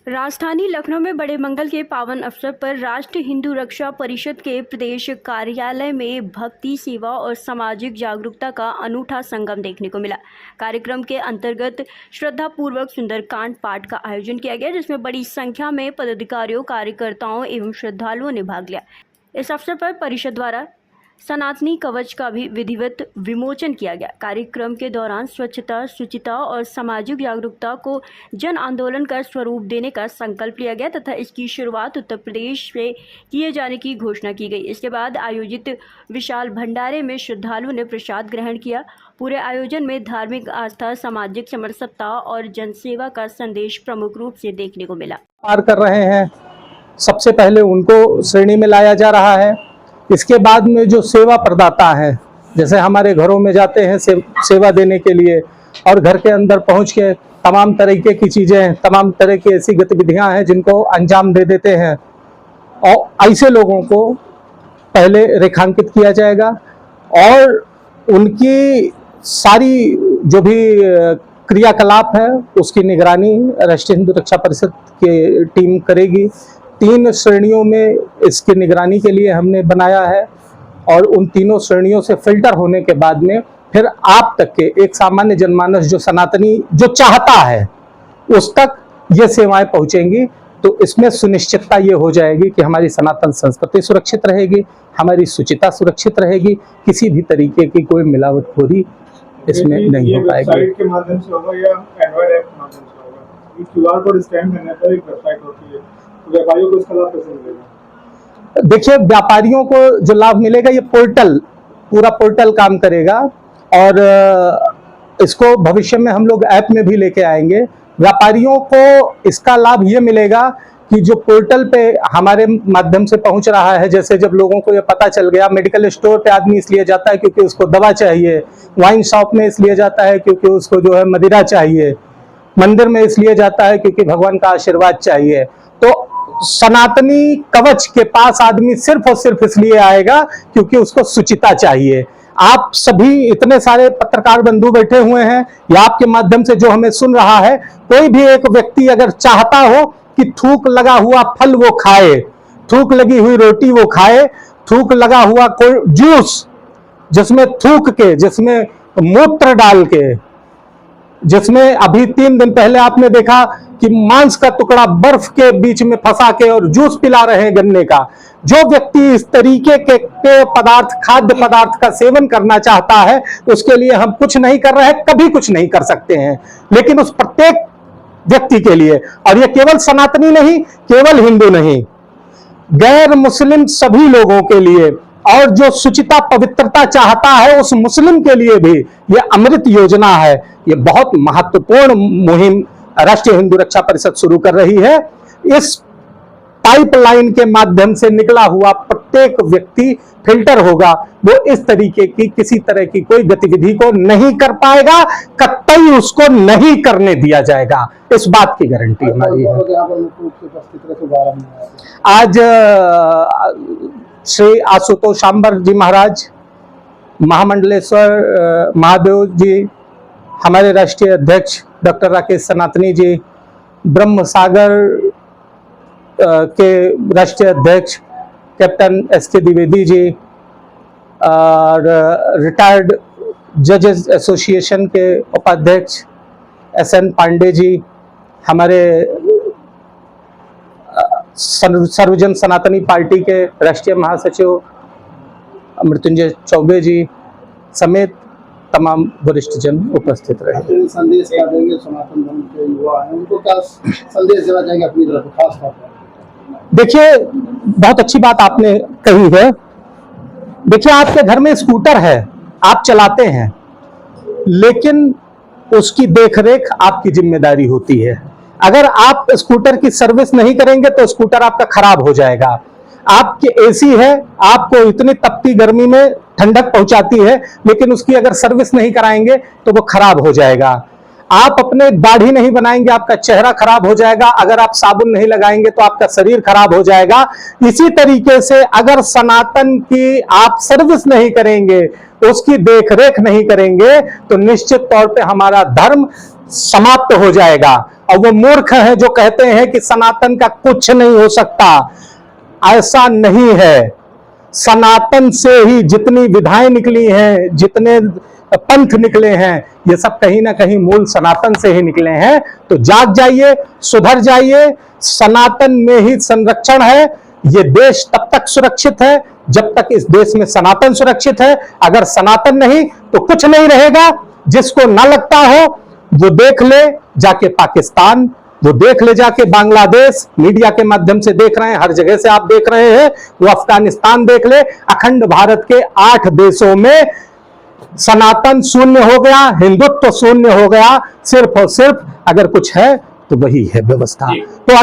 राजधानी लखनऊ में बड़े मंगल के पावन अवसर पर राष्ट्रीय हिंदू रक्षा परिषद के प्रदेश कार्यालय में भक्ति, सेवा और सामाजिक जागरूकता का अनूठा संगम देखने को मिला। कार्यक्रम के अंतर्गत श्रद्धापूर्वक सुंदरकांड पाठ का आयोजन किया गया, जिसमें बड़ी संख्या में पदाधिकारियों, कार्यकर्ताओं एवं श्रद्धालुओं ने भाग लिया। इस अवसर पर परिषद द्वारा सनातनी कवच का भी विधिवत विमोचन किया गया। कार्यक्रम के दौरान स्वच्छता, शुचिता और सामाजिक जागरूकता को जन आंदोलन का स्वरूप देने का संकल्प लिया गया तथा इसकी शुरुआत उत्तर प्रदेश से किए जाने की घोषणा की गई। इसके बाद आयोजित विशाल भंडारे में श्रद्धालुओं ने प्रसाद ग्रहण किया। पूरे आयोजन में धार्मिक आस्था, सामाजिक समरसता और जनसेवा का संदेश प्रमुख रूप से देखने को मिला। पार कर रहे हैं, सबसे पहले उनको श्रेणी में लाया जा रहा है। इसके बाद में जो सेवा प्रदाता है, जैसे हमारे घरों में जाते हैं सेवा देने के लिए, और घर के अंदर पहुंच के तमाम तरीके की चीज़ें, तमाम तरह की ऐसी गतिविधियां हैं जिनको अंजाम दे देते हैं, और ऐसे लोगों को पहले रेखांकित किया जाएगा और उनकी सारी जो भी क्रियाकलाप है उसकी निगरानी राष्ट्रीय हिंदू रक्षा परिषद की टीम करेगी। 3 श्रेणियों में इसकी निगरानी के लिए हमने बनाया है और उन तीनों श्रेणियों से फिल्टर होने के बाद में फिर आप तक के एक सामान्य जनमानस जो सनातनी जो चाहता है उस तक ये सेवाएं पहुंचेंगी। तो इसमें सुनिश्चितता ये हो जाएगी कि हमारी सनातन संस्कृति सुरक्षित रहेगी, हमारी शुचिता सुरक्षित रहेगी, किसी भी तरीके की कोई मिलावटखोरी इसमें नहीं हो पाएगी। वेबसाइट के माध्यम से होगा या एंड्रॉइड ऐप के माध्यम से होगा? ये क्यूआर कोड स्कैन करने पर एक वेबसाइट होती है, व्यापारियों को इसका लाभ कैसे मिलेगा? देखिए, व्यापारियों को जो लाभ मिलेगा, ये पोर्टल, पूरा पोर्टल काम करेगा और इसको भविष्य में हम लोग ऐप में भी लेके आएंगे। व्यापारियों को इसका लाभ ये मिलेगा कि जो पोर्टल पे हमारे माध्यम से पहुंच रहा है, जैसे जब लोगों को ये पता चल गया, मेडिकल स्टोर पे आदमी इसलिए जाता है क्योंकि उसको दवा चाहिए, वाइन शॉप में इसलिए जाता है क्योंकि उसको जो है मदिरा चाहिए, मंदिर में इसलिए जाता है क्योंकि भगवान का आशीर्वाद चाहिए। तो सनातनी कवच के पास आदमी सिर्फ और सिर्फ इसलिए आएगा क्योंकि उसको शुचिता चाहिए। आप सभी इतने सारे पत्रकार बंधु बैठे हुए हैं या आपके माध्यम से जो हमें सुन रहा है, कोई भी एक व्यक्ति अगर चाहता हो कि थूक लगा हुआ फल वो खाए, थूक लगी हुई रोटी वो खाए, थूक लगा हुआ कोई जूस जिसमें थूक के, जिसमें मूत्र डाल के, जिसमें अभी 3 दिन पहले आपने देखा कि मांस का टुकड़ा बर्फ के बीच में फंसा के और जूस पिला रहे हैं गन्ने का। जो व्यक्ति इस तरीके के पेय पदार्थ, खाद्य पदार्थ का सेवन करना चाहता है, उसके लिए हम कुछ नहीं कर रहे हैं, कभी कुछ नहीं कर सकते हैं, लेकिन उस प्रत्येक व्यक्ति के लिए, और ये केवल सनातनी नहीं, केवल हिंदू नहीं, गैर मुस्लिम सभी लोगों के लिए, और जो शुचिता पवित्रता चाहता है उस मुस्लिम के लिए भी ये अमृत योजना है। ये बहुत महत्वपूर्ण मुहिम राष्ट्रीय हिंदू रक्षा परिषद शुरू कर रही है। इस पाइपलाइन के माध्यम से निकला हुआ प्रत्येक व्यक्ति फिल्टर होगा, वो इस तरीके की किसी तरह की कोई गतिविधि को नहीं कर पाएगा, कतई उसको नहीं करने दिया जाएगा। इस बात की गारंटी हमारी है। आज श्री आशुतोष शांबर जी महाराज, महामंडलेश्वर महादेव जी, हमारे राष्ट्रीय अध्यक्ष डॉक्टर राकेश सनातनी जी, ब्रह्म सागर के राष्ट्रीय अध्यक्ष कैप्टन एस.के. द्विवेदी जी, और रिटायर्ड जजेस एसोसिएशन के उपाध्यक्ष एस.एन. पांडे जी, हमारे सर्वजन सनातनी पार्टी के राष्ट्रीय महासचिव मृत्युंजय चौबे जी समेत तमाम वरिष्ठ जन उपस्थित रहे। संदेश क्या देंगे सनातन धर्म के युवा हैं, उनको क्या संदेश देना चाहेंगे अपनी तरफ खास तौर पर? देखिए, बहुत अच्छी बात आपने कही है। देखिए, आपके घर में स्कूटर है, आप चलाते हैं, लेकिन उसकी देखरेख आपकी जिम्मेदारी होती है। अगर आप स्कूटर की सर्विस नहीं करेंगे तो स्कूटर आपका खराब हो जाएगा। आपके एसी है, आपको इतनी तपती गर्मी में ठंडक पहुंचाती है, लेकिन उसकी अगर सर्विस नहीं कराएंगे तो वो खराब हो जाएगा। आप अपने दाढ़ी नहीं बनाएंगे, आपका चेहरा खराब हो जाएगा। अगर आप साबुन नहीं लगाएंगे तो आपका शरीर खराब हो जाएगा। इसी तरीके से अगर सनातन की आप सर्विस नहीं करेंगे, उसकी देखरेख नहीं करेंगे, तो निश्चित तौर पे हमारा धर्म समाप्त हो जाएगा। और वो मूर्ख हैं जो कहते हैं कि सनातन का कुछ नहीं हो सकता। ऐसा नहीं है। सनातन से ही जितनी विधाएं निकली हैं, जितने पंथ निकले हैं, ये सब कहीं ना कहीं मूल सनातन से ही निकले हैं। तो जाग जाइए, सुधर जाइए। सनातन में ही संरक्षण है। ये देश तब तक सुरक्षित है जब तक इस देश में सनातन सुरक्षित है। अगर सनातन नहीं तो कुछ नहीं रहेगा। जिसको ना लगता हो वो देख ले जाके पाकिस्तान, वो देख ले जाके बांग्लादेश, मीडिया के माध्यम से देख रहे हैं, हर जगह से आप देख रहे हैं। वो अफगानिस्तान देख ले। अखंड भारत के 8 देशों में सनातन शून्य हो गया, हिंदुत्व शून्य हो गया। सिर्फ और सिर्फ अगर कुछ है तो वही है व्यवस्था। तो